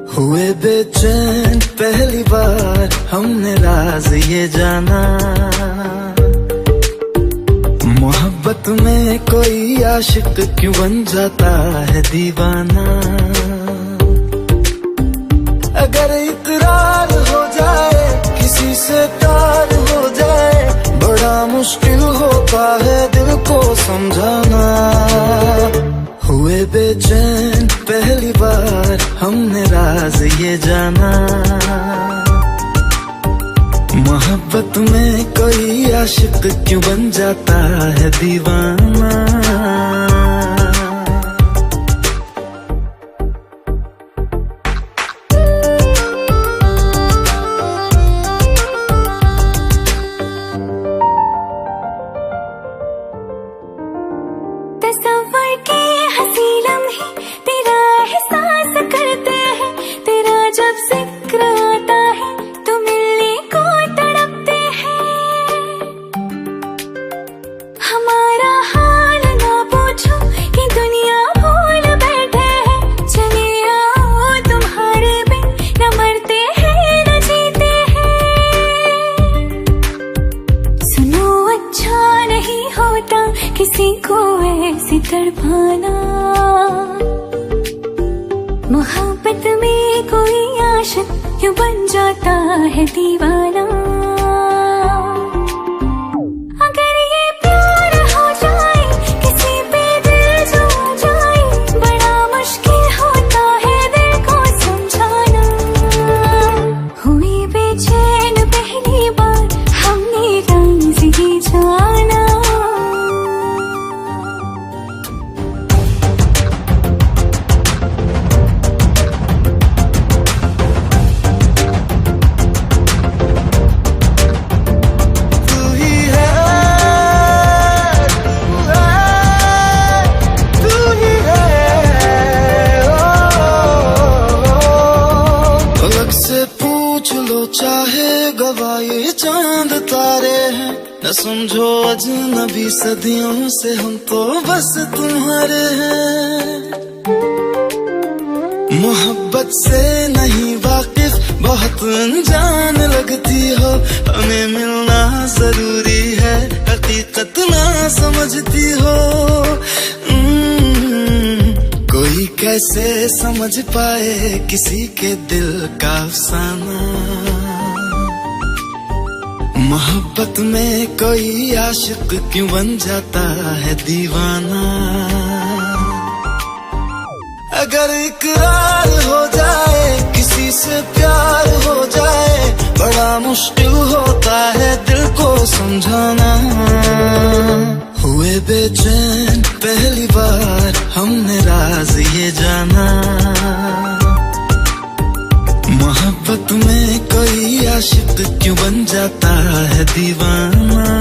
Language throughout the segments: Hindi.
हुए बेचैन पहली बार हमने राज ये जाना, मोहब्बत में कोई आशिक क्यों बन जाता है दीवाना। अगर इकरार हो जाए किसी से प्यार हो जाए, बड़ा मुश्किल होता है दिल को समझाना। हुए बेचैन पहली बार हमने राज ये जाना, मोहब्बत में कोई आशिक क्यों बन जाता है दीवाना। तस्वर के हंसी लम्हे तेरा एहसास करते हैं, तेरा जब जिक्र आता है तो मिलने को तड़पते हैं। हमारा हाल ना पूछो कि दुनिया भूल बैठे हैं, चले आओ तुम्हारे बिन न मरते हैं न जीते हैं। सुनो अच्छा नहीं होता किसी को ऐसी तड़पाना, मोहब्बत में कोई आशिक क्यों बन जाता है दीवाना। अगर ये प्यार हो जाए किसी पे दिल जो जाए, बड़ा मुश्किल होता है दिल को समझाना। हुई बेचैन पहली बार हमने राज ये जाना। चाहे गवाए चांद तारे हैं, न समझो अजनबी सदियों से हम तो बस तुम्हारे हैं। मोहब्बत से नहीं वाकिफ बहुत अनजान लगती हो, हमें मिलना जरूरी है हकीकत ना समझती हो। कोई कैसे समझ पाए किसी के दिल का अफसाना, मोहब्बत में कोई आशिक क्यों बन जाता है दीवाना। अगर इकरार हो जाए किसी से प्यार हो जाए, बड़ा मुश्किल होता है दिल को समझाना। हुए बेचैन पहली बार हमने राज ये जाना, मोहब्बत में कोई आशिक क्यों बन जाता है दीवाना।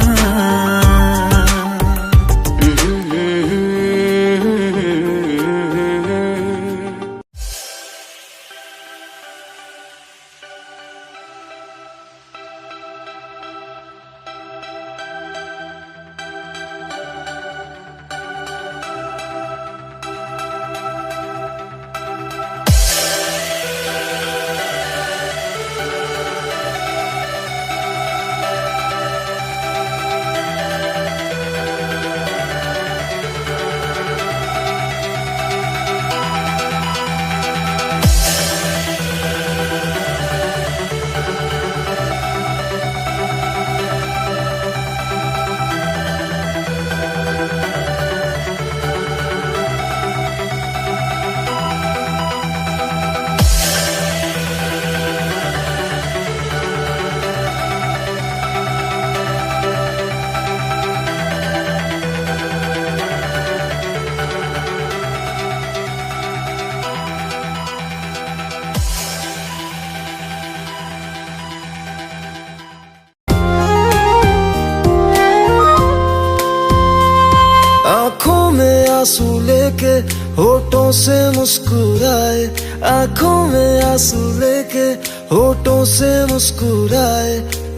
आंसू लेके होठों से मुस्कुराए, आंखों में आंसू लेके होठों से मुस्कुराए,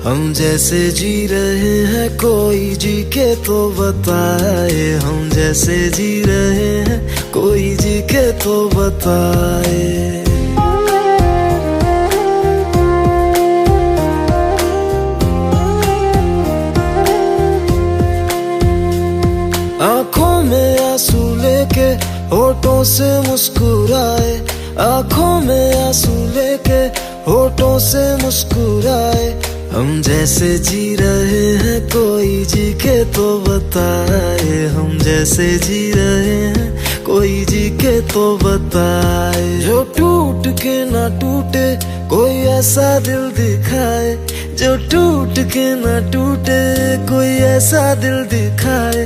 हम जैसे जी रहे हैं कोई जी के तो बताए, हम जैसे जी रहे हैं कोई जी के तो बताए। आंखों में आंसू लेके होठों से मुस्कुराए, आंखों में आंसू लेके होठों से मुस्कुराए। हम जैसे जी रहे हैं कोई जी के तो बताए, हम जैसे जी रहे हैं कोई जी के तो बताए। जो टूट के ना टूटे कोई ऐसा दिल दिखाए, जो टूट के ना टूटे कोई ऐसा दिल दिखाए।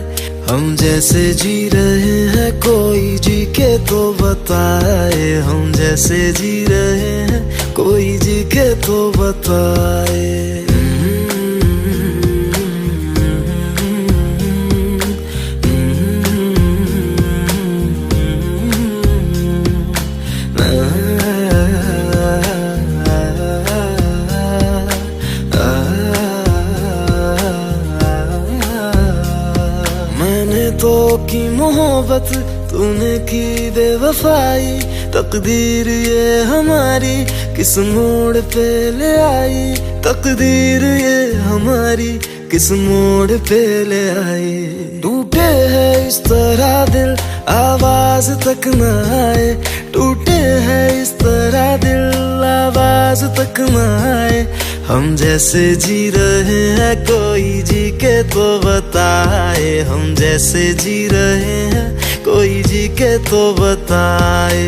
हम जैसे जी रहे हैं कोई जी के तो बताए, हम जैसे जी रहे हैं कोई जी के तो बताए। तो की मोहब्बत तूने की बेवफाई, तकदीर ये हमारी किस मोड़ पे ले आई, तकदीर ये हमारी किस मोड़ पे ले आई। टूटे है इस तरह दिल आवाज तक न आए, टूटे है इस तरह दिल आवाज तक न आए। हम जैसे जी रहे हैं कोई जी के तो बताए, हम जैसे जी रहे हैं कोई जी के तो बताए।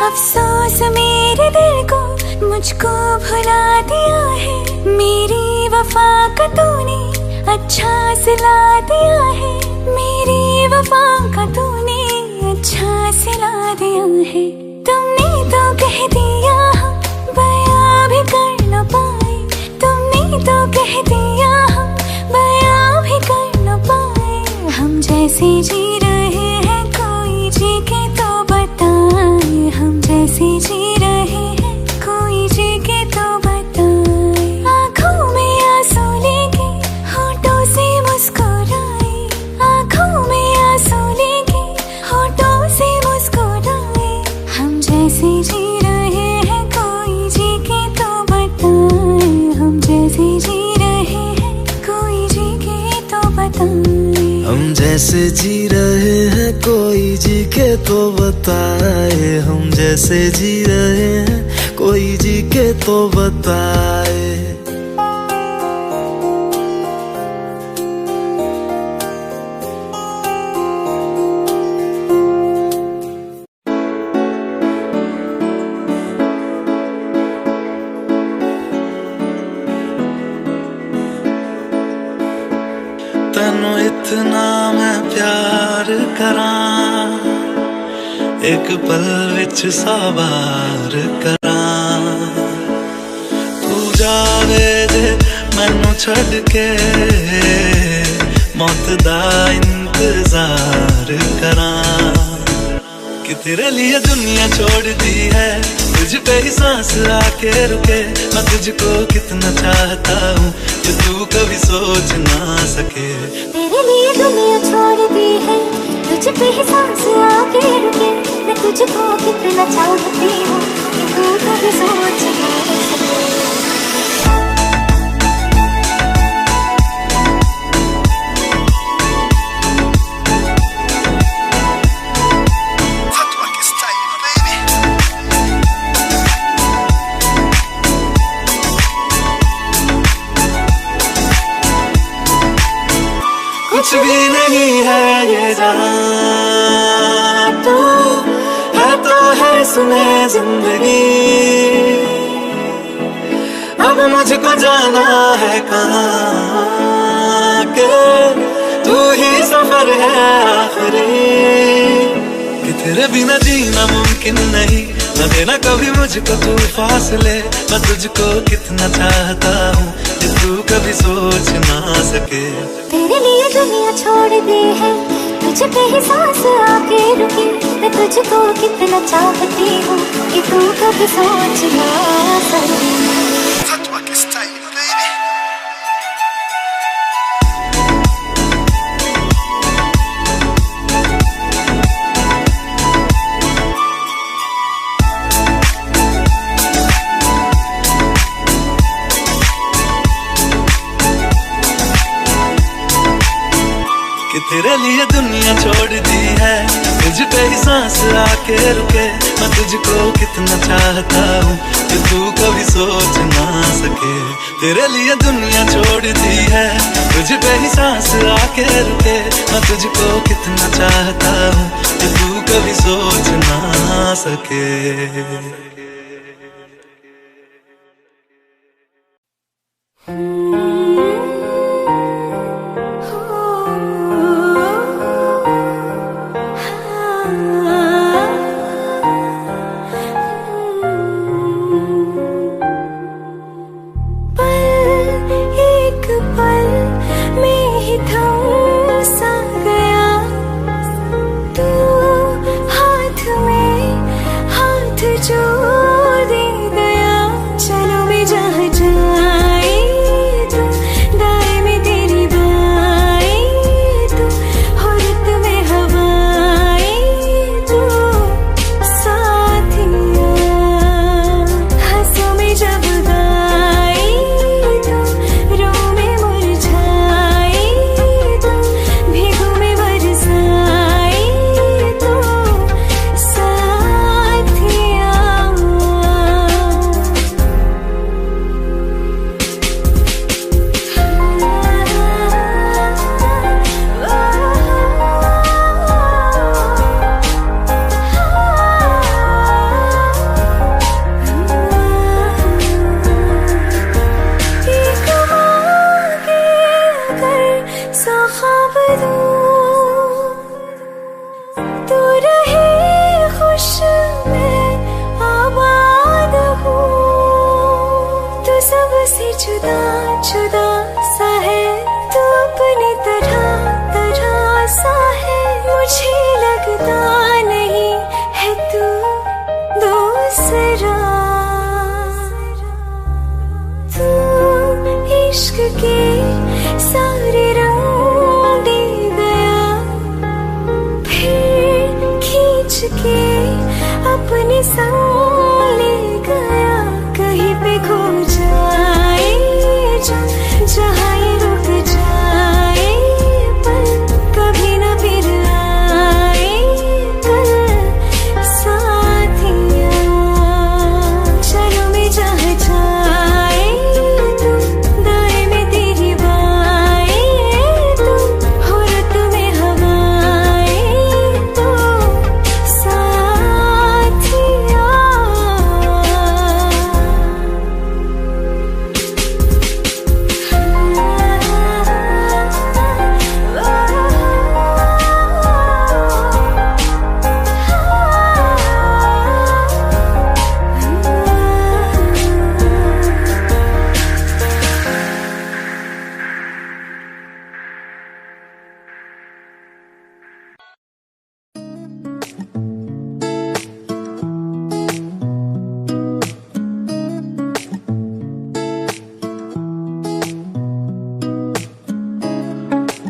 अफसोस मेरे दिल को मुझको भुला दिया है, मेरी वफा का तूने अच्छा सिला दिया है, मेरी वफा का तूने अच्छा सिला दिया है। तुमने तो कह दिया हम बयां भी कर न पाए, तुमने तो कह दिया हम बयां भी कर न पाए। हम जैसे जी रहे हैं कोई जी के तो बताए, हम जैसे जी रहे हैं कोई जी के तो बताए। आंखों में आंसू लेके होठों से मुस्कुराए, आंखों में आंसू लेके होठों से मुस्कुराए। हम जैसे जी रहे हैं कोई जी के तो बताए, हम जैसे जी रहे हैं कोई जी के तो बताए। हम जैसे जी रहे हैं कोई जी के तो बताए, हम जैसे जी रहे हैं कोई जी के तो बताए। तैनू इतना मैं प्यार करां, एक पल विच साबार करां। तू जावे जे मैनू छड़ के मौत दा इंतजार करां। कि तेरे लिए दुनिया छोड़ दी है, तुझ पे ही सांस आके रुके। मैं तुझको कितना चाहता हूँ कि तू कभी सोच ना सके। तेरे लिए दुनिया छोड़ दी है, तुझ पे ही सांस आके रुके। मैं तुझको कितना चाहती हूँ कि तू कभी सोच ना सके। कुछ भी नहीं है ये जहां, तू है तो है सुने जिंदगी। अब मुझको जाना है कहाँ के तू ही सफर है आखिरी। कि तेरे बिना जीना मुमकिन नहीं, न देना कभी मुझको तू फासले, मैं तुझको कितना चाहता हूँ कि तू कभी सोच ना सके। तेरे लिए दुनिया छोड़ दी है, तुझ पे ही सांस आके रुकी, मैं तुझको कितना चाहती हूँ कि तू कभी सोच ना सके। कि तेरे लिए दुनिया छोड़ दी है, तुझ पे ही सांस आके रुके, मैं तुझको कितना चाहता हूँ कि तू कभी सोच ना सके। तेरे लिए दुनिया छोड़ दी है, तुझ पे ही सांस आके रुके, मैं तुझको कितना चाहता हूँ कि तू कभी सोच ना सके।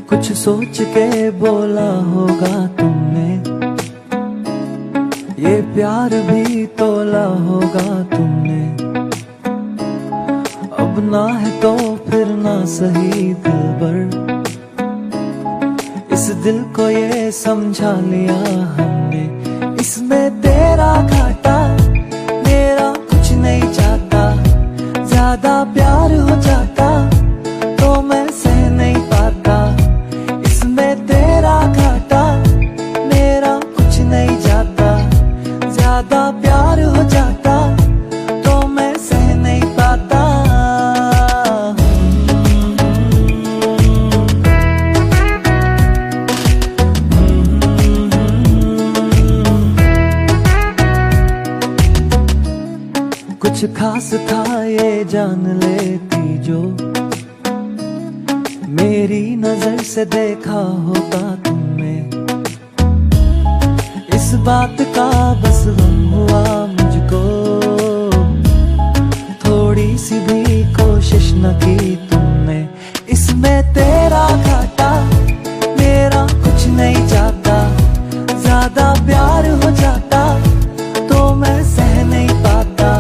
कुछ सोच के बोला होगा तुमने, ये प्यार भी तोला होगा तुमने। अब ना है तो फिर ना सही दिलबर, इस दिल को ये समझा लिया हमने। इसमें तेरा घाटा मेरा कुछ नहीं जाता, ज्यादा प्यार हो जाता तो मैं सह नहीं पाता। इसमें तेरा घाटा मेरा कुछ नहीं जाता, ज्यादा प्यार हो जाता तो मैं सह नहीं पाता। कुछ खास था ये जान लेती जो मेरी नजर से देखा होता तुमने। इस बात का बस गम हुआ मुझको, थोड़ी सी भी कोशिश न की तुमने। इसमें तेरा घाटा मेरा कुछ नहीं जाता, ज्यादा प्यार हो जाता तो मैं सह नहीं पाता।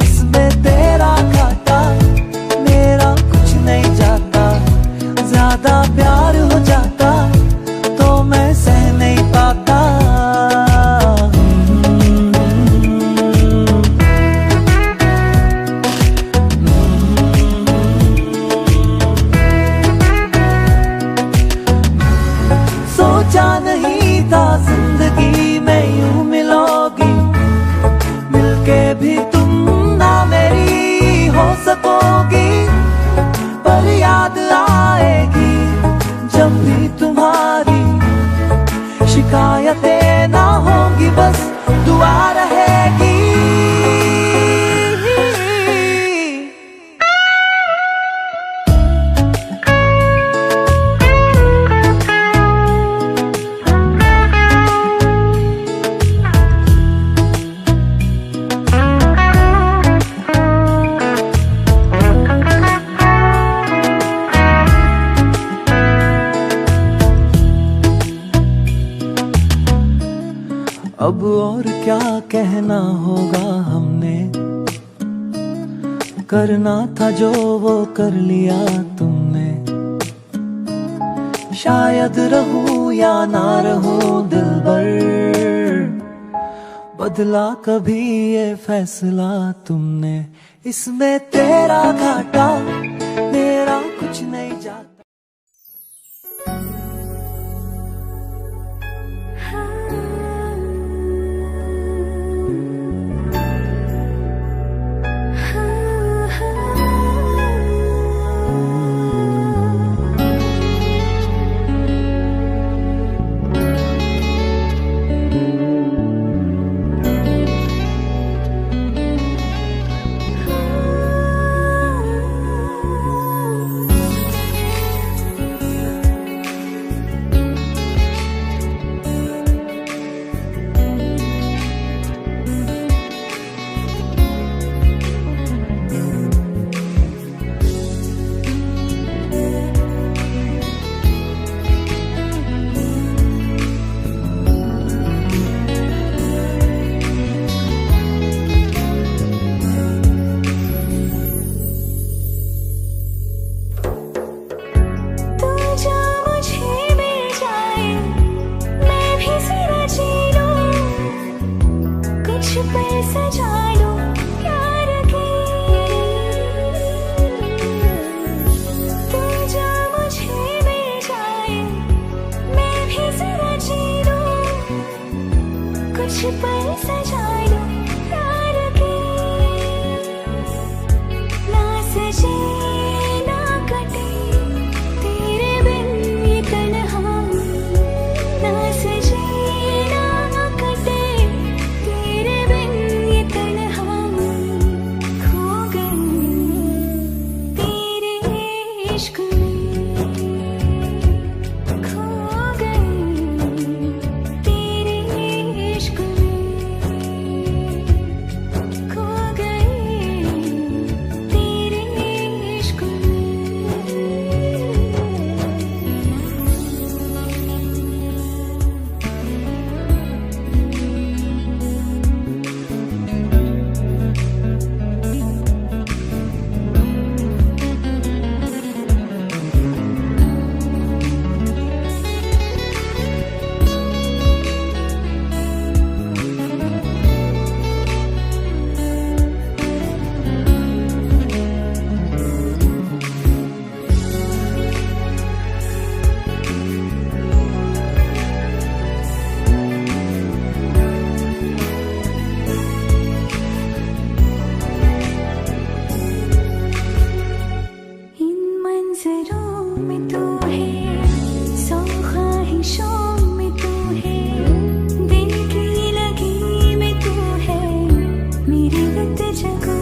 इसमें तेरा घाटा मेरा कुछ नहीं जाता, ज्यादा प्यार हो जाता तो मैं सह नहीं पाता। सोचा नहीं था जिंदगी में यूं मिलोगी, मिलके भी तुम ना मेरी हो सकोगी। पर याद आएगी जब भी तुम्हारी, शिकायतें ना होंगी बस दुआ रहेगी। अब और क्या कहना होगा हमने, करना था जो वो कर लिया तुमने। शायद रहूं या ना रहूं दिलबर, बदला कभी ये फैसला तुमने। इसमें तेरा घाटा मेरा कुछ नहीं जाता। जगह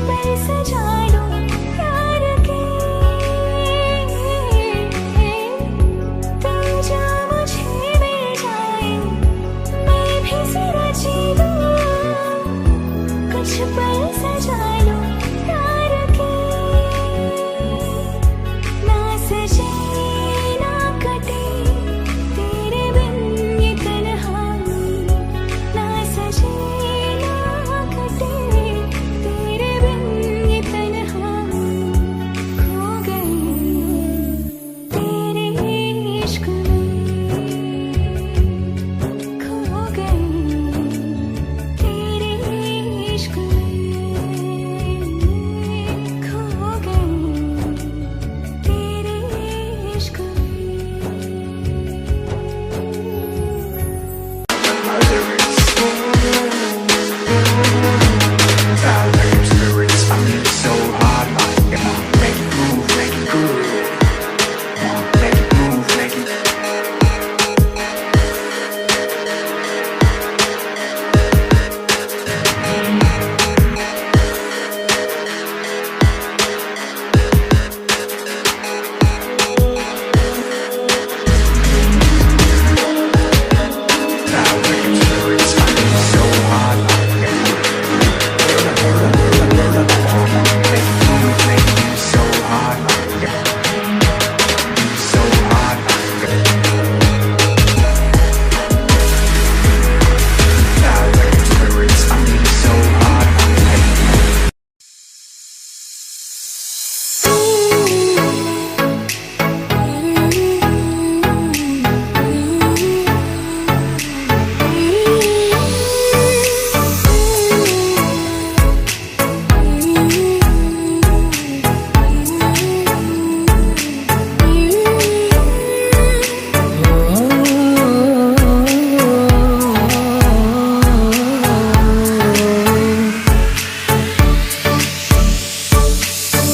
पर सजा लूं प्यार के, तू जो मुझे मिल जाए मैं भी जरा जी लूं, कुछ पल सजा लूं प्यार के। ना सजे ना कटे तेरे बिन ये तन्हाई, ना सजे ना कटे तेरे बिन ये तन्हाई, खो गई तेरे इश्क में, खो गई तेरे इश्क में, खो गई तेरे इश्क में।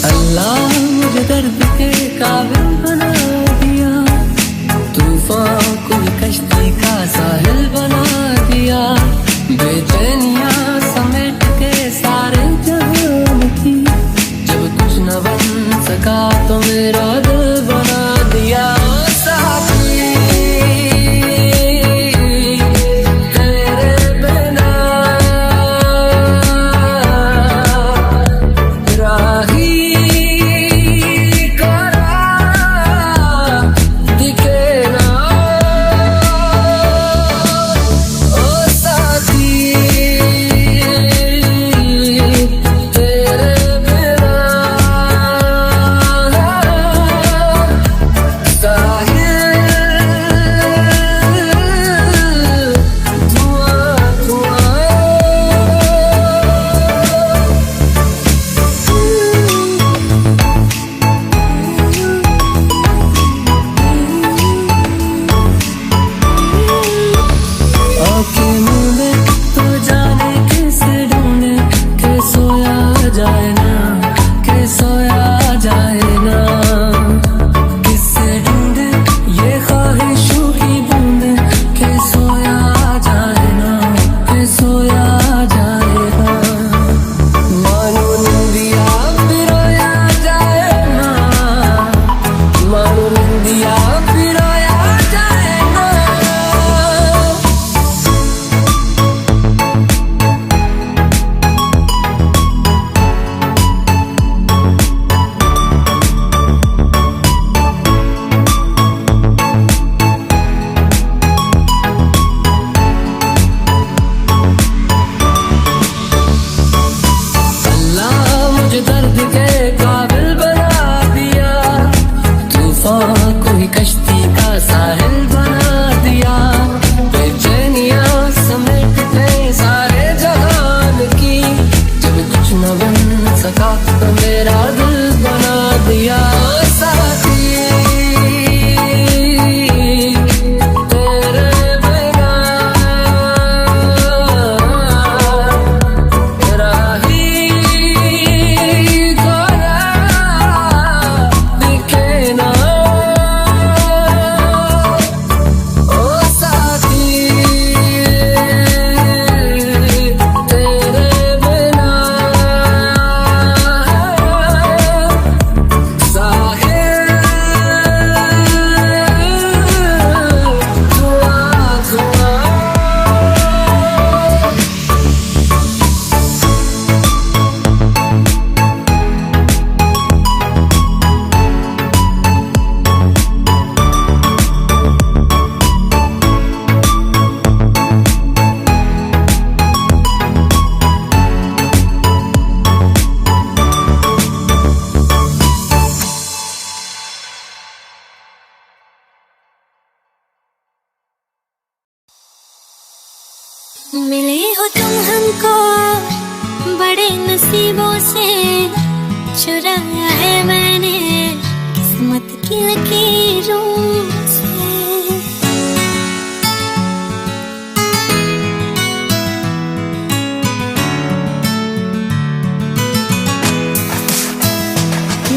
अल्लाह मुझे दर्द के काबिल बना दिया, तूफान को भी कश्ती का साहिल बना दिया, बेचैनियां समेट के सारे जहान की, जब कुछ न बन सका तो मेरा दिल बना दिया। साथी तेरे बिना राही मिले हो तुम हमको बड़े नसीबों से, चुराया है मैंने किस्मत की लकीरों से।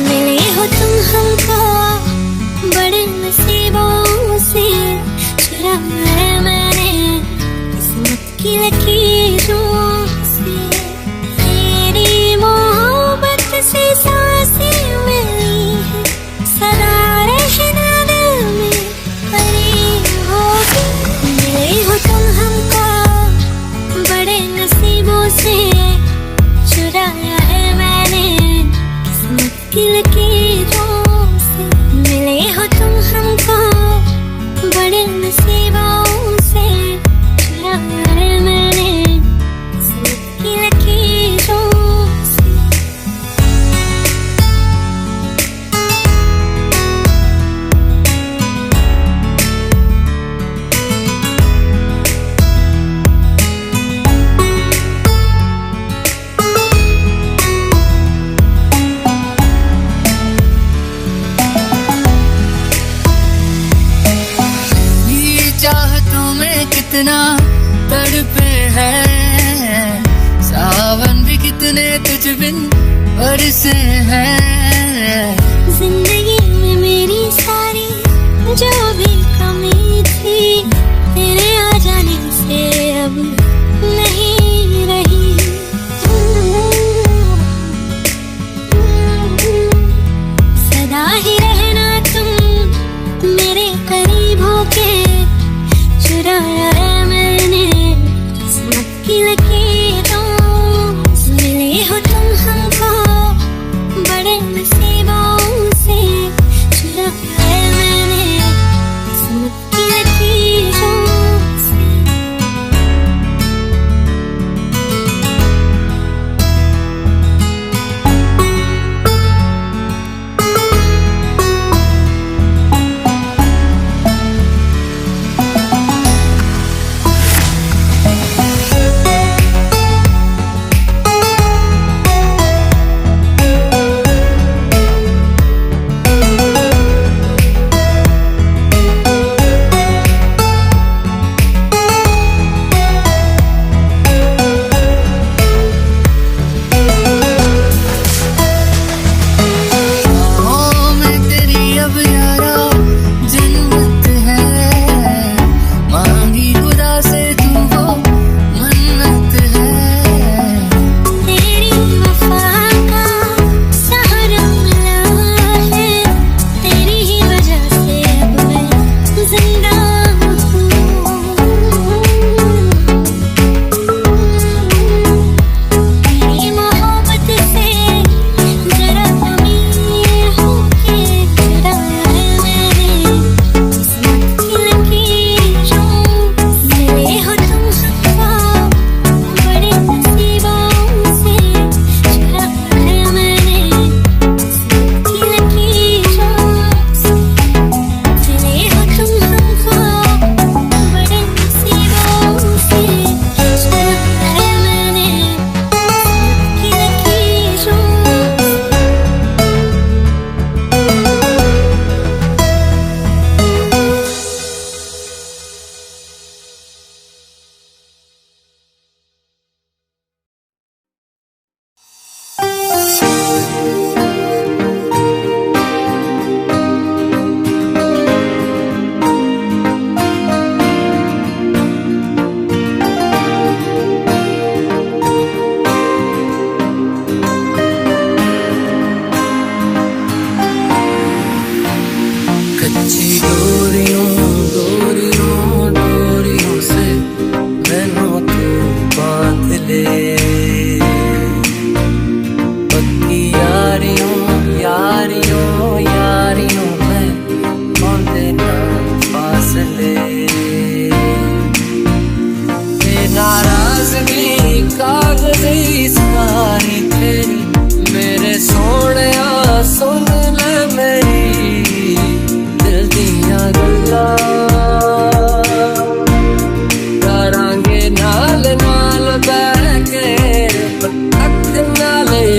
मिले हो तुम हमको बड़े नसीबों से, चुराया है मैंने किस्मत की लकीरों से। तेरी मोहब्बत से सांसें मिली है, सदा रहना दिल में करीब होगी। मिले हो तुम हमको बड़े नसीबों से, चुराया है मैंने किस्मत की लकीरों से। मिले हो तुम हमको बड़े नसीबों से, चुराया है मैंने किस्मत की लकीरों से। ये चाहतों में कितना तड़पे हैं, सावन भी कितने तुझ बिन बरसे हैं। जिंदगी में मेरी सारी जो भी कमी थी, तेरे आ जाने से अब नहीं रही। सदा ही रहना तुम मेरे करीब होके, चुराया है मैंने किस्मत की लकीरों से। मिले हो तुम हमको बड़े नसीबों से,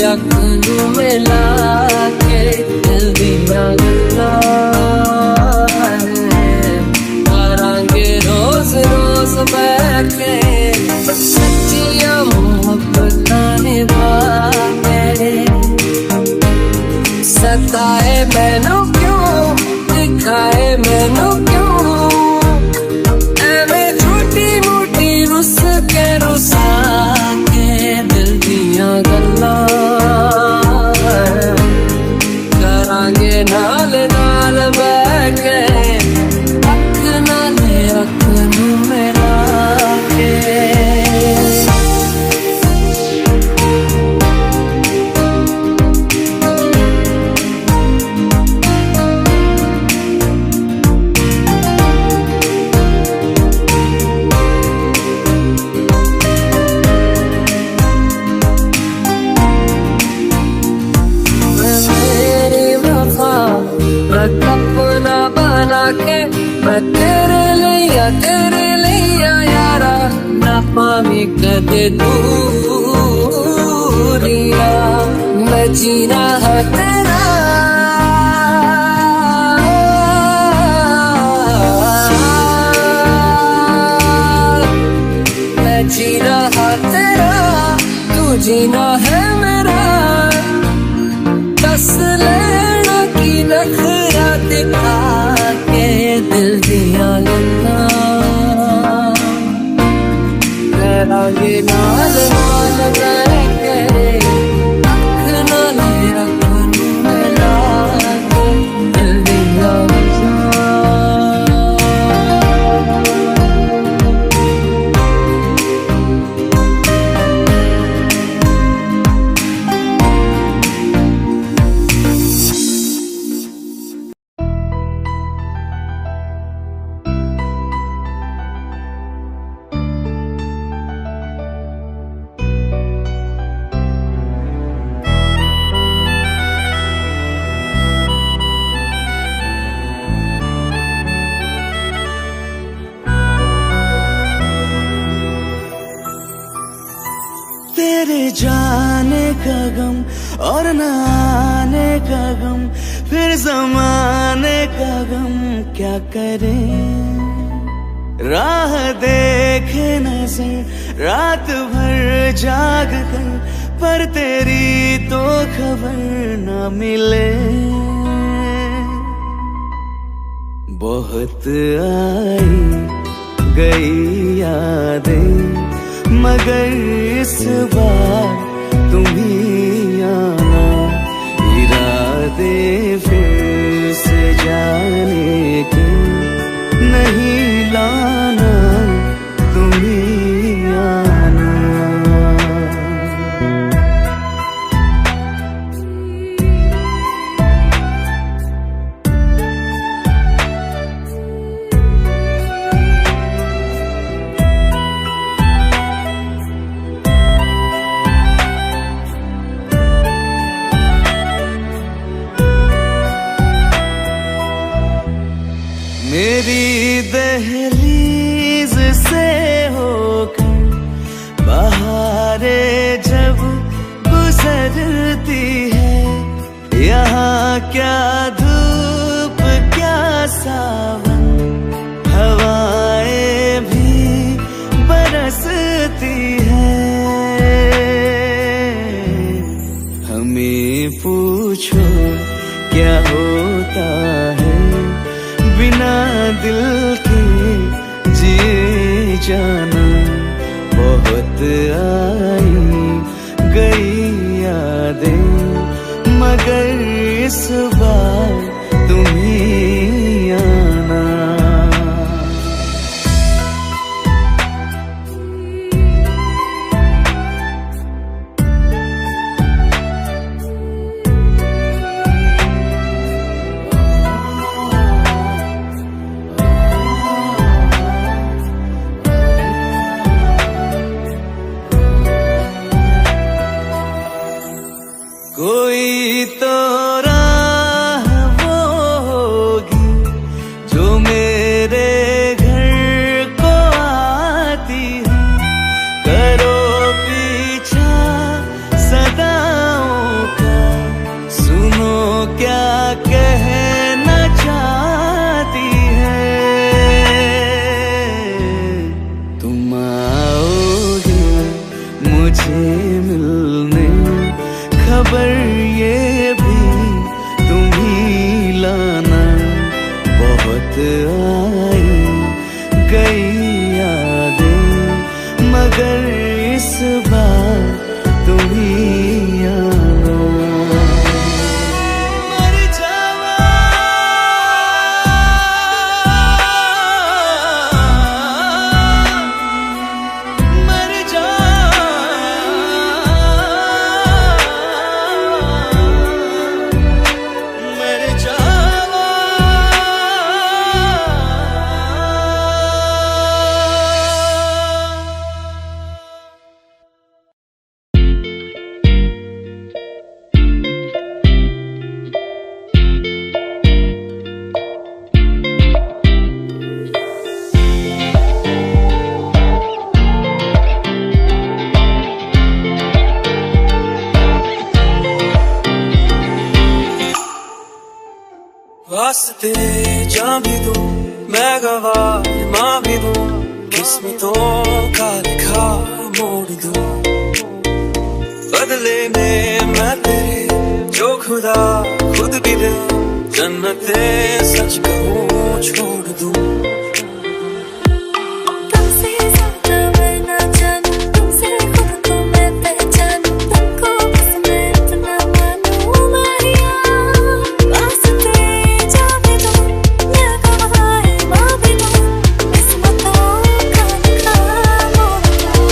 अख नू मिला के दिल दिया गल्लां करांगे रोज रोज बैठ के सच्चियां मोहब्बतां निभा के सताए मैनू क्यों दिखाए मैनू क्यों एवें छोटी मोटी रुस के रुसा के दिल दियां गल्लां करांगे नाल नाल बैठ के अख नाले अख नू मिला के अपना बना के मैं तेरे लिया यारा ना पावी कदे दूरिया मैं जीना है तेरा मैं जीना है तेरा तू जीना है मेरा बस लेना की नखरा दिखा के दिल दिया गल्लां करांगे नाल नाल बैठ के अख नाले अख नू मिला के दिल दिया तेरे जाने का गम और न आने का गम फिर जमाने का गम क्या करें राह देखे नजर रात भर जाग कर पर तेरी तो खबर न मिले बहुत आई गई यादें मगर इस बार तुम ही आना इरादे फिर से जाने के नहीं लाना तुम ही आना मेरी दहलीज से होकर बहारें जब गुजरती है यहाँ क्या धूप क्या सावन हवाएं भी बरसती है हमें पूछो क्या होता है बिना दिल के जिए जाना बहुत आई गई यादें मगर इस बार तुम ही आना कोई तो राह वो होगी जो मेरे घर को आती है करो पीछा सदाओं मगर ये भी तुम ही लाना। बहुत आई गई यादें मगर इस बार तुम ही आना। मर जावा मर जा मर जावा। वास्ते जा भी दूं मैं गवाह माँ भी दूं, किस्मतों का लिखा मोड़ दूं। बदले में मैं तेरे जो खुदा खुद भी दे, जन्नते सच कहूँ छोड़ दूं। तुमसे ज्यादा मैं ना जानूं, तुमसे खुद को मैं पहचानूं, तुमको बस मैं इतना मानूं माहिया। वास्ते जा भी दूं मैं गवाह माँ भी दूं, किस्मतों का लिखा मोड़ दूं।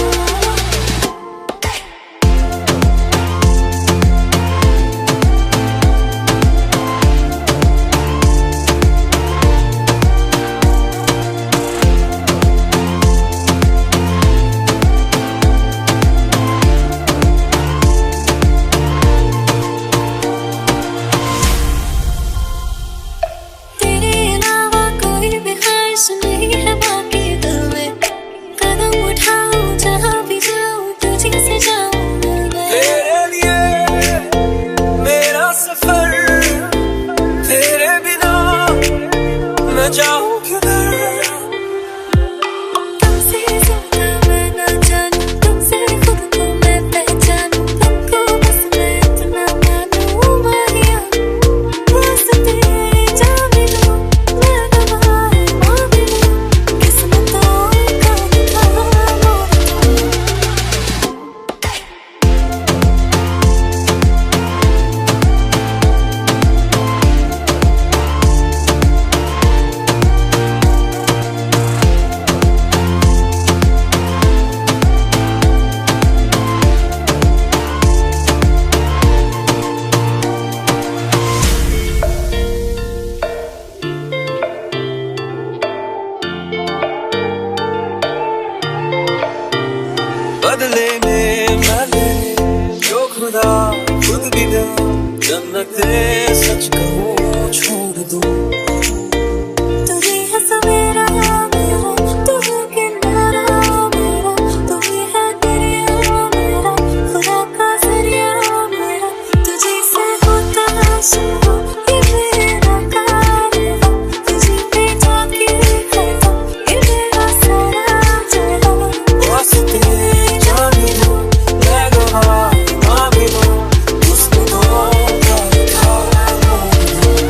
तेरे अलावा कोई भी ख्वाहिश नहीं है बाकी दिल में, कदम उठाऊं जहाँ भी जाऊं तुझी से जाऊं मैं। तेरे लिए मेरा सफर, तेरे बिना मैं जाऊं किधर। तुमसे ज्यादा मैं ना जानूं, तुमसे खुद को मैं पहचानूं, तुमको बस मैं इतना मानूं माहिया। वास्ते जा भी दूं मैं गवाह माँ भी दूं, किस्मतों का लिखा मोड़ दूं। बदले में मैं तेरे जो खुदा खुद भी दे, जन्नते सच कहूँ छोड़ दूं। तू ही है सवेरा मेरा, तू है किनारा मेरा, तू ही है दरिया मेरा, खुदा का जरिया मेरा। तुझी से होता है शुरू ये मेरा कारवां, तुझी पे जाके खत्म ये मेरा सारा जहां। वास्ते जा भी दूं मैं गवाह माँ भी दूं, किस्मतों का लिखा मोड़ दूं।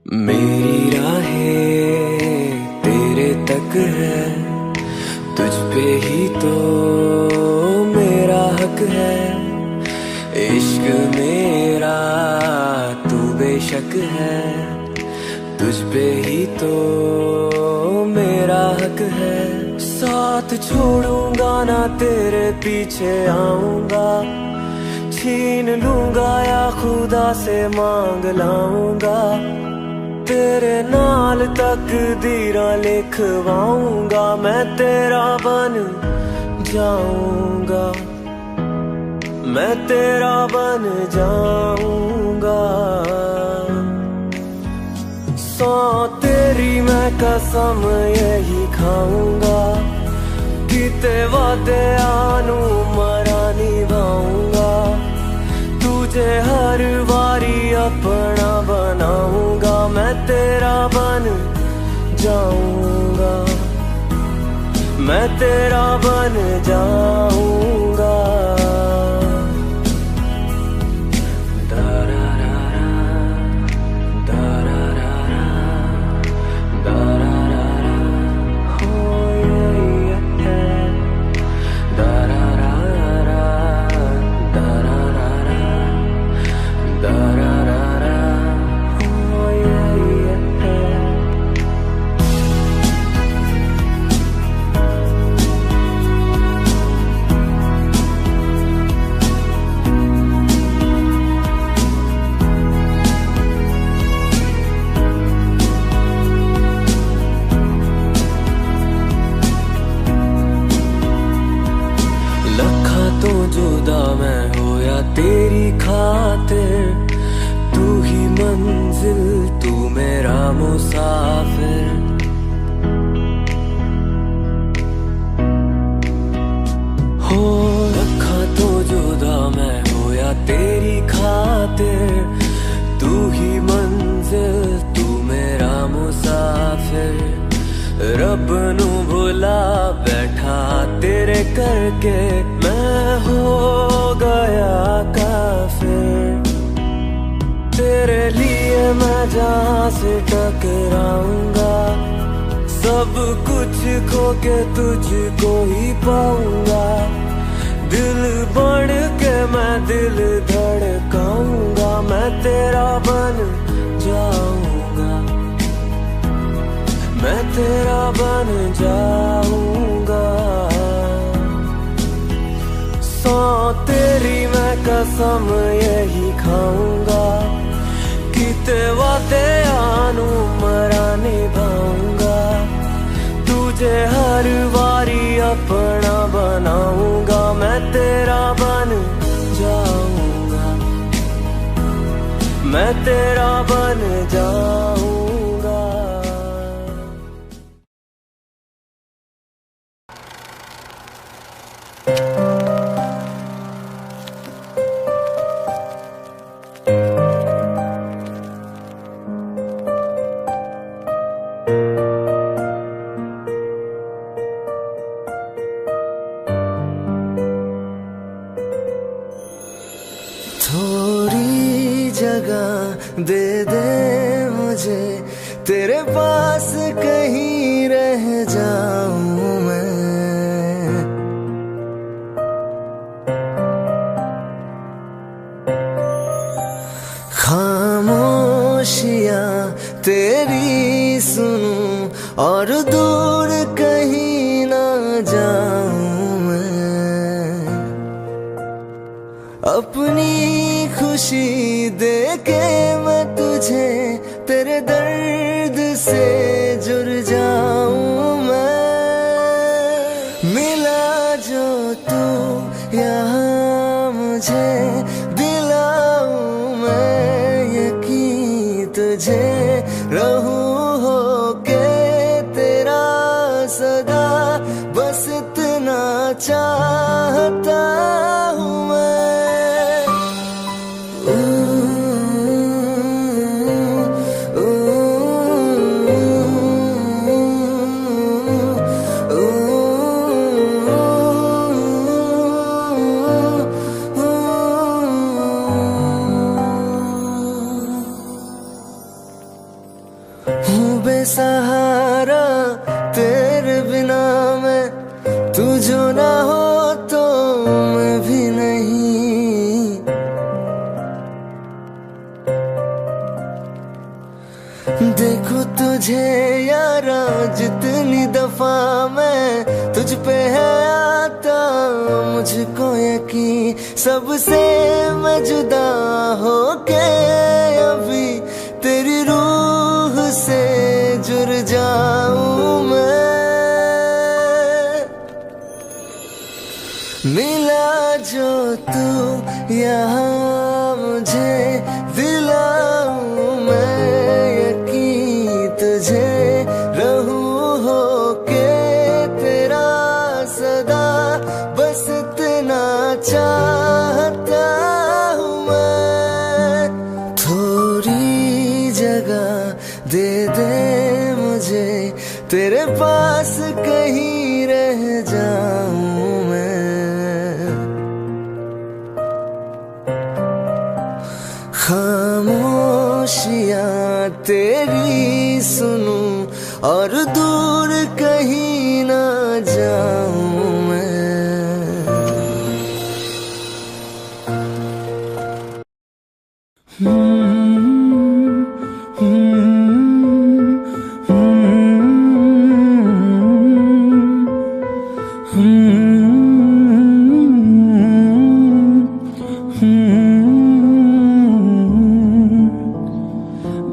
मेरी राहें तेरे तक है, तुझ पे ही तो मेरा हक है। इश्क मेरा तू बेशक है, तुझ पे ही तो मेरा हक है। साथ छोड़ूंगा ना तेरे पीछे आऊंगा, छीन लूंगा या खुदा से मांग लाऊंगा, तेरे नाल तकदीरां लिखवाऊंगा, मैं तेरा बन जाऊंगा, मैं तेरा बन जाऊंगा। सौ तेरी मैं कसम यही खाऊंगा, किते वादे आनू मरा निभाऊंगा, तुझे हर बारी अपना बनाऊंगा, मैं तेरा बन जाऊंगा, मैं तेरा बन जाऊंगा। तेरी खातिर तू ही मंजिल, तू मेरा मुसाफिर, हो रखा तो जुदा मैं हो या तेरी खातिर, तू ही मंजिल, तू मेरा मुसाफिर, रब नू भुला बैठा तेरे करके मैं हो गया काफिर, तेरे लिए मैं जहां से टकराऊंगा, सब कुछ खो के तुझको ही पाऊंगा, दिल बढ़ के मैं दिल धड़काऊंगा, मैं तेरा बन जाऊंगा, मैं तेरा बन जाऊंगा। सौ तेरी मैं कसम यही खाऊंगा, किते वादे आनू मरा निभाऊंगा, तुझे हर बारी अपना बनाऊंगा, मैं तेरा बन जाऊंगा, मैं तेरा बन जाऊंगा। थोड़ी जगह दे दे मुझे, तेरे पास कहीं रह जाऊं मैं, खामोशियां तेरी सुनूं और दूर कहीं ना जाऊं मैं, अपनी खुशी दे के मैं तुझे तेरे दर्द से जुड़ जाऊं मैं, मिला जो तू यहाँ मुझे दिलाऊं मैं यकीन तुझे, रहूं होके तेरा सदा, बस इतना चाहता हूँ मैं। बेसहारा तेरे बिना मैं, तू जो ना हो तो मैं भी नहीं, देखो तुझे यारा जितनी दफा मैं सबसे मैं जुदा होके अभी तेरी रूह से जुड़ जाऊं मैं। मिला जो तू यहाँ मुझे दिलाऊं मैं यकीन तुझे रहूं होके तेरा सदा बस इतना चाहता हूँ मैं। थोड़ी जगह दे दे मुझे तेरे पास कहीं रह जाऊं मैं। खामोशियाँ तेरी सुनूं और दूर कहीं ना जाऊं मैं।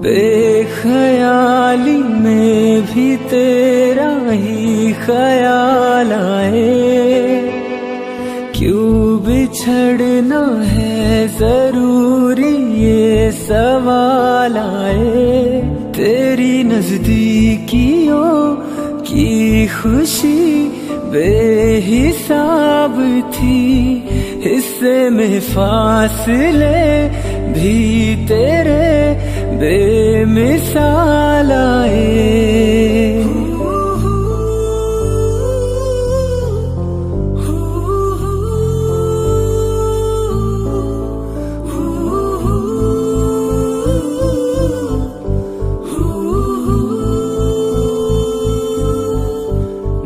बेख्याली में भी तेरा ही ख्याल आए, क्यों बिछड़ना है जरूरी ये सवाल आए। तेरी नजदीकियों की खुशी बेहिसाब थी, हिस्से में फासले भी तेरे बेमिसाल आए।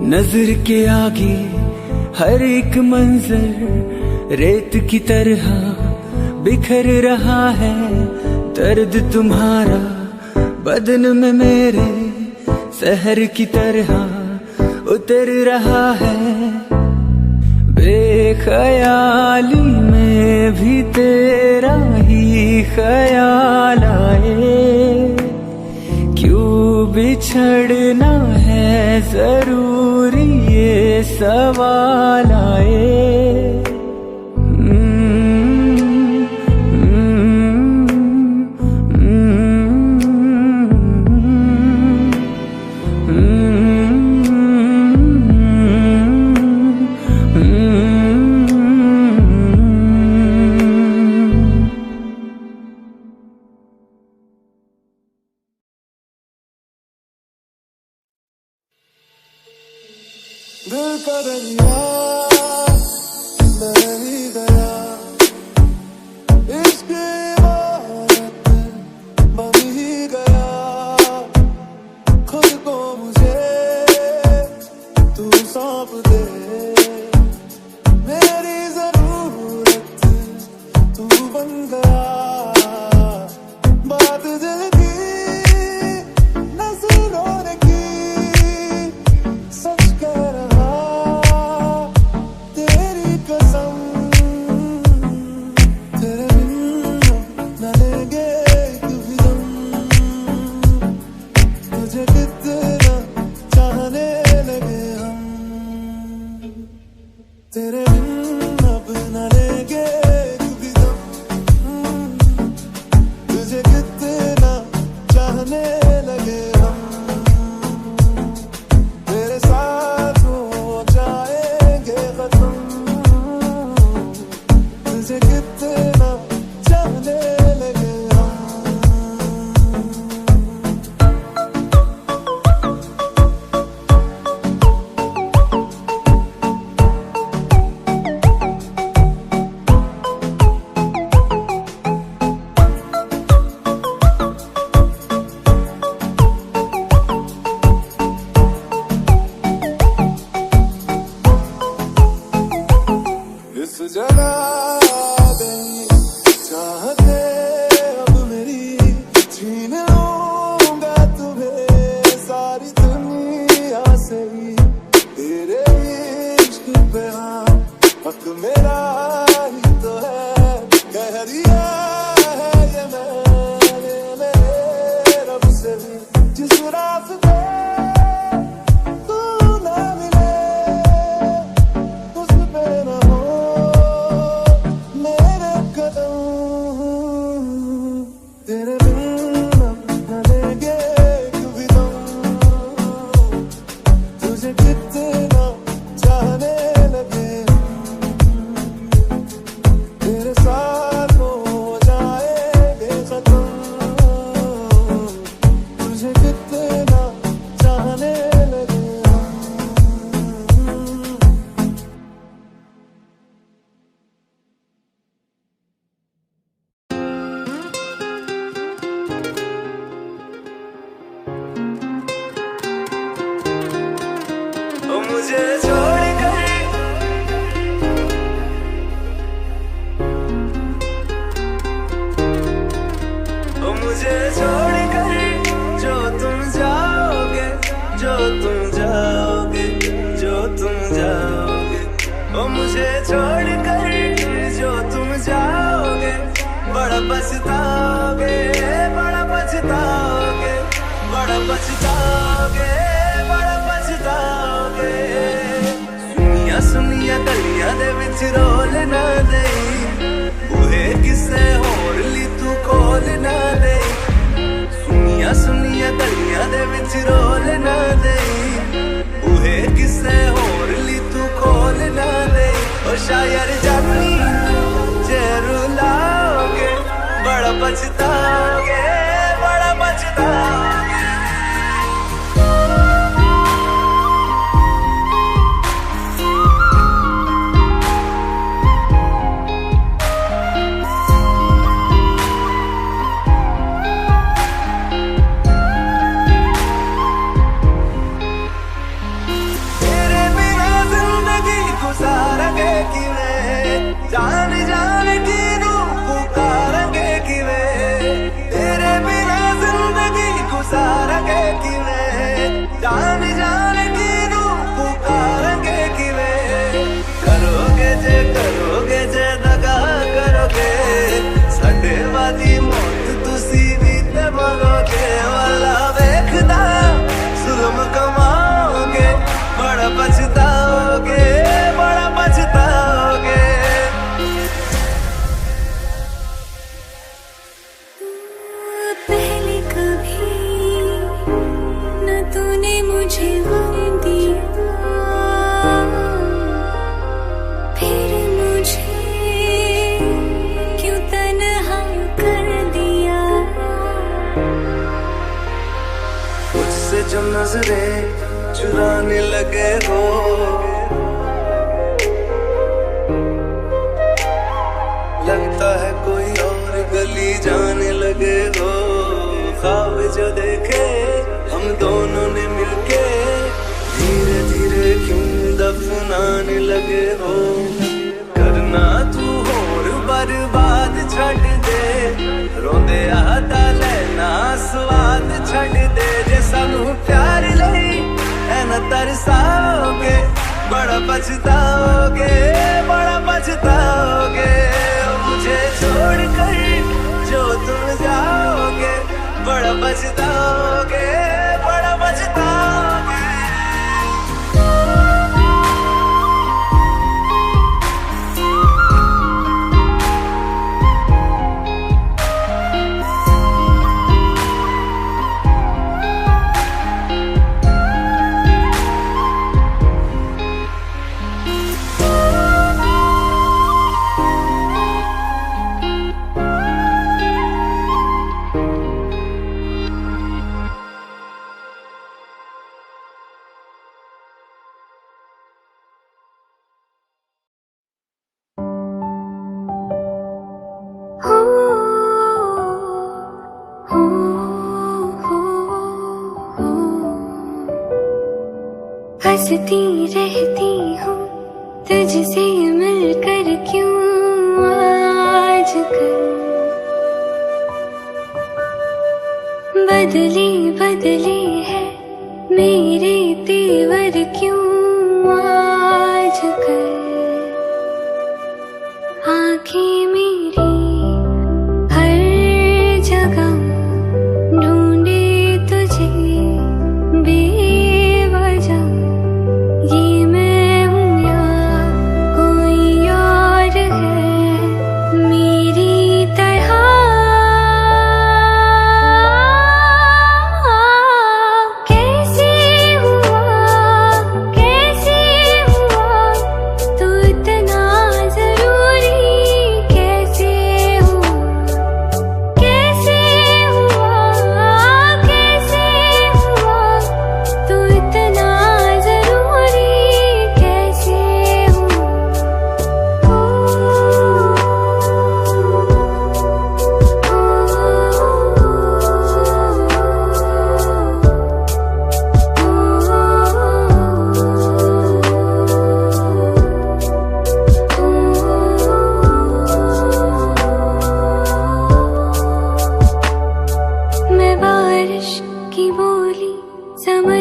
नजर के आगे हर एक मंजर रेत की तरह बिखर रहा है। दर्द तुम्हारा बदन में मेरे शहर की तरह उतर रहा है। बेख्याली में भी तेरा ही ख्याल आए, क्यों बिछड़ना है जरूरी ये सवाल आए। दिल का दरिया बह ही गया, इश्क इबारत बन ही गया। खुद को मुझे तू सौंप दे, मेरी जरूरत तू बन गया। बात दिल की नजरों ने की, सच कह रहा तेरी कसम। तेरे बिन न लेंगे एक भी दम, तुझे कितना चाहने लगे हम। तेरे बिन अब न लेंगे एक भी दम, तुझे कितना चाहने लगे हम। तेरे साथ हो जाएंगे खत्म, तुझे कितना चाहने लगे हम। इस जगह मुझे छोड़ कर जो तुम जाओगे, जो तुम जाओगे, जो तुम जाओगे, ओ मुझे छोड़ कर जो तुम जाओगे, बड़ा पछताओगे, बड़ा पछताओगे, बड़ा पछताओगे, बड़ा पछताओगे। सुनिया सुनिया गलियां दे विच रोल ना देई, बूहे किसे होर ली तू खोल ना देई। सुनिया सुनिया गलियां दे विच रोल ना देई, बूहे किसे होर ली तू खोल ना देई। ओ शायर जानी जे रुलाओगे, बड़ा पछताओगे, बड़ा पछताओगे। जान जान की रूह पुकारेंगे किवें, तेरे बिना जिंदगी गुजारेंगे किवें। जान जान की रूह पुकारेंगे किवें। करोगे जे दगा करोगे, साडे वाली मौत तुसी भी ते मरोगे। वाला वेखदा जुल्म कमाओगे, बड़ा पछताओगे, बड़ा पछताओगे। पहले कभी न तूने मुझे गम दिया, फिर मुझे क्यों तन्हा कर दिया। मुझसे जो नजरें चुराने लगे हो, लगता है कोई और गली जाने लगे हो। ख्वाब जो देखे हम दोनों ने मिलके, धीरे धीरे क्यों दफनाने लगे हो। करना तू होर बर्बाद छड़ दे, रोंदे आता लेना स्वाद छड़ दे। जे सानू प्यार लई ऐना तरसाओगे, बड़ा पछताओगे, बड़ा पछताओगे। मुझे छोड़ कर जो तुम जाओगे, बड़ा पछताओगे, बड़ा पछताओगे। हंसती रहती हूँ तुझसे मिलकर, क्यों आजकल बदले बदले है मेरे तेवर, क्यों आजकल आँखें मेरी हर जगह ढूंढे तुझे बेवजह। ये मैं हूँ या कोई और है मेरी तरह, कैसे हुआ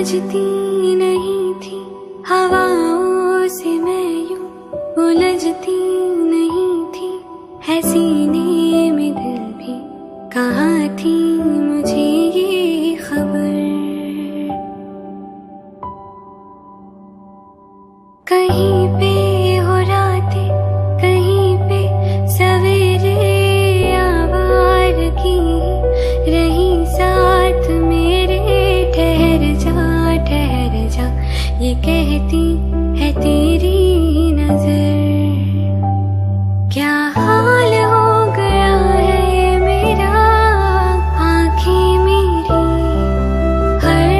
समझती नहीं थी हवाओं से मैं यूं उलझती नहीं थी, है सीने में दिल भी कहाँ थी मुझे ये खबर। कहीं पे हो रातें, कहीं पे सवेरे, आवारगी रही साथ मेरे। ठहर जा ये कहती है तेरी नजर। क्या हाल हो गया है ये मेरा, आँखें मेरी हर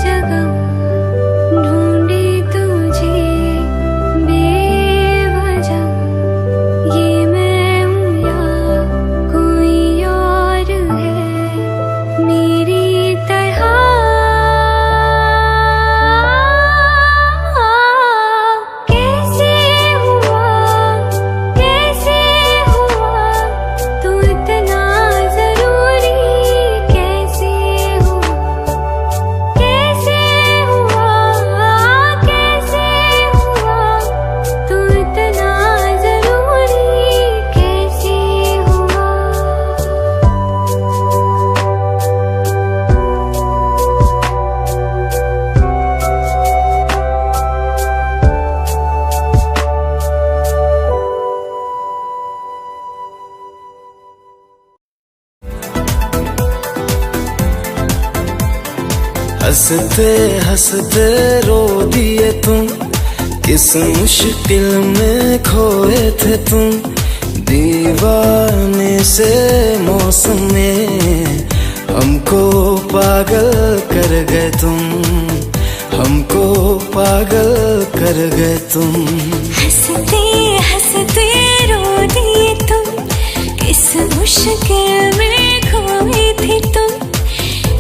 जगह ढूंढे तुझे बेवजह। ये मैं हूँ या कोई और है मेरी तरह। हंसते हंसते रो दिए तुम, किस मुश्किल में खोए थे तुम। दीवाने से मौसम में हमको पागल कर गए तुम, हमको पागल कर गए तुम। हंसते हंसते रो दिए तुम, किस मुश्किल में खोए थे तुम।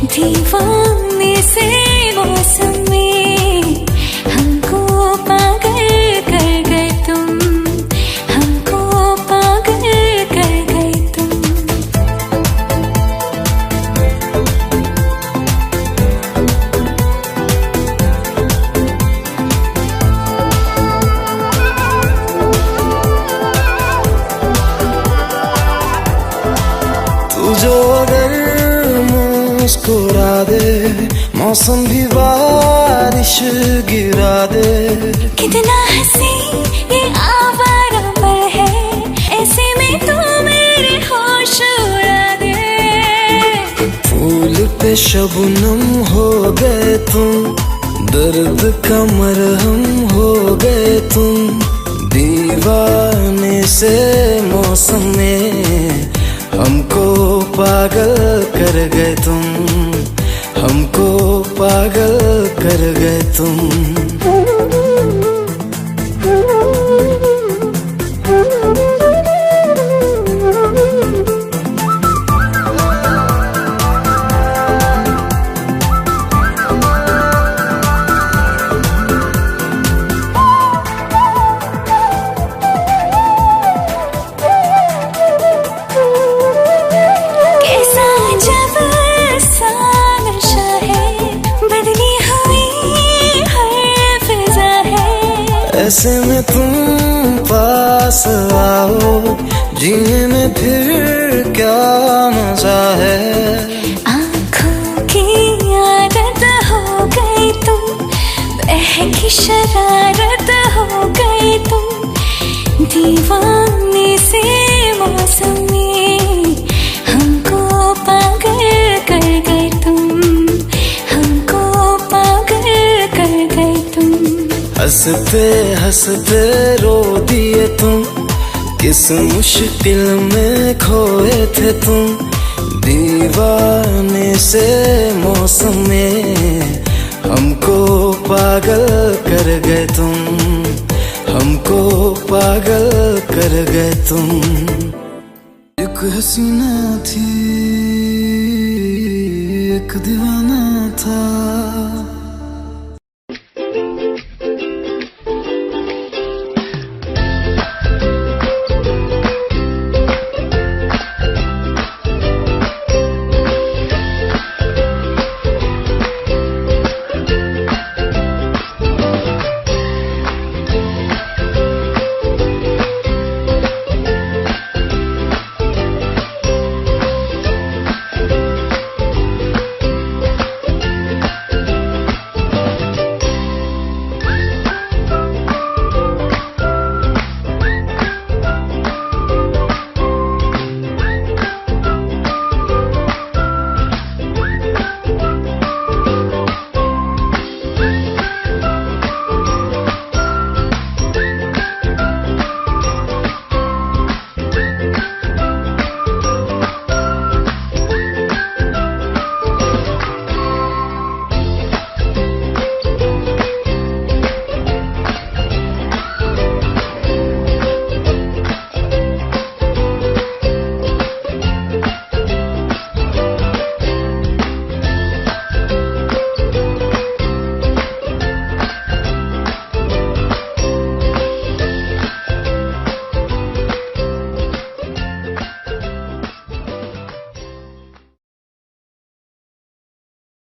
दीवाने से मौसम में हमको पागल कर गए तुम, हमको पागल कर गए तुम। तू जो अगर मुस्कुरा दे, मौसम भी बारिश गिरा दे। कितना हंसी ये आवारा पल है, ऐसे में तू मेरे होश उड़ा दे। फूल पे शबनम हो गए तुम, दर्द का मरहम हो गए तुम। दीवाने से मौसम में हमको पागल कर गए तुम, हमको पागल कर गए तुम। ऐसे में तुम पास आओ, जीने में फिर क्या मजा है। आँखों की आदत हो गई तुम, बहकी शरारत हो गई तुम। दीवाने से मौसम में हमको पागल कर गए तुम, हमको पागल कर गए तुम। हंसते हंसते रो दिए तुम, किस मुश्किल में खोए थे तुम। दीवाने से मौसम में हमको पागल कर गए तुम, हमको पागल कर गए तुम। एक हसीना थी, एक दीवाना था,